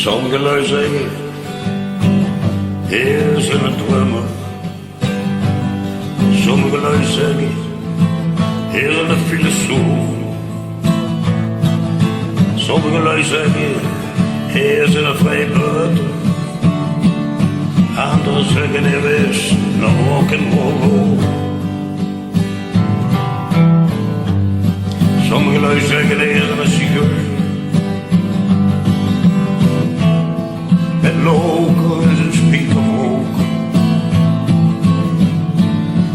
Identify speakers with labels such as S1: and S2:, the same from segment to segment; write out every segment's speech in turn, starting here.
S1: Sommige lui zeggen, heer is een drummer. Sommige lui zeggen, heer is een filosoof. Sommige lui zeggen, heer is een vrijbuiter. Anderen zeggen, heer is een rock'n'roll. Sommige lui zeggen, heer is een zigeuner. Met loken en zijn spiekerrook.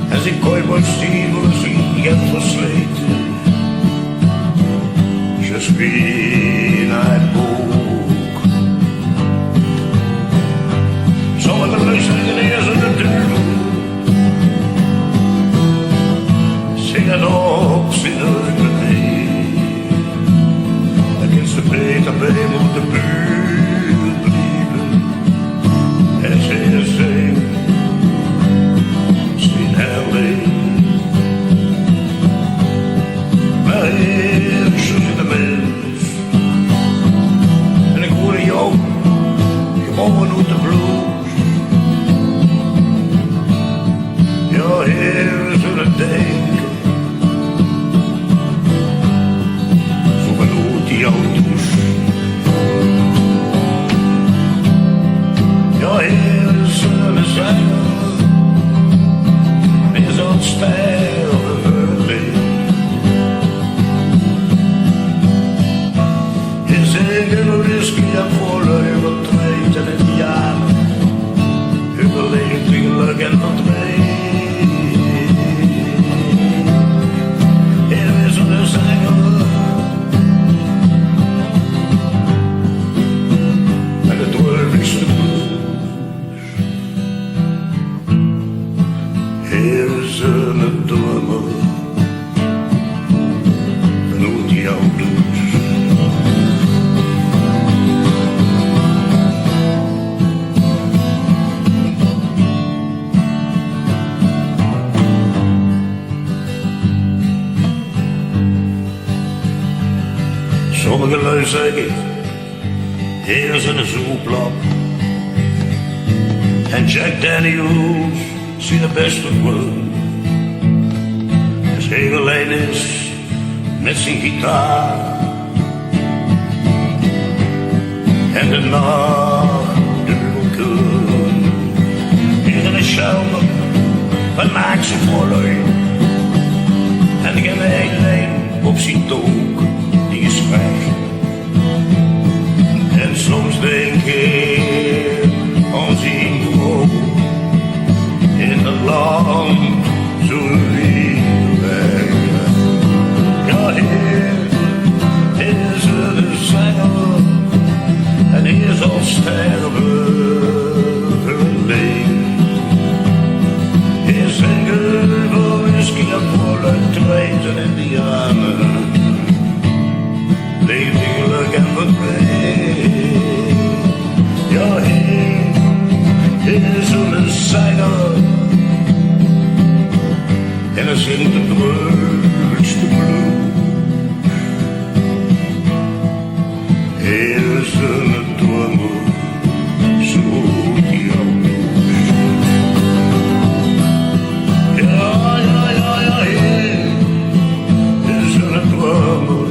S1: En zijn cowboystiefels zie het versleten. Je suis een boek. Sommige lui zeggen eerst in de duivel. Zing het op, zing het beneden. Dan kan ze beter bij me op de buurt blijven. En ze zing zijn herleven. Maar ik zit de mens. En ik hoorde jou, gewoon uit de blues. Ja, hier zullen denken. Zo genoeg die auto's. Ja, hier zullen zijn. En zal sterven leven. En zeker een whisky en volle overtreden in de jaren. Überleven geluk en verdriet. En we zullen zeggen. En het doorwiste blues. Hier is een drummer. Genoeg die jouw blues. Sommige lui zeggen, hier is een zoeplap. En Jack Daniels zie de beste world. Als hij alleen is met zijn gitaar. En de nacht donker. In een schelmer, wat maakt ze voor lui. En geen lijn op zijn toek. Die schrijft. En soms denk ik aan zijn vrouw in het land zo ver. Ja, hier is de zanger en hier zal sterven verleend. Hier zingen voor whisky en volle treden in de armen. Leef die geluk en verdriet. Ja, hier is een zanger. En hij zingt de grootste blues. Hier is een drummer, zo die auto's. Ja, ja, ja, ja, hier is een drummer.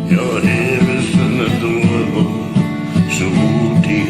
S1: Ja, hier is een drummer, zo die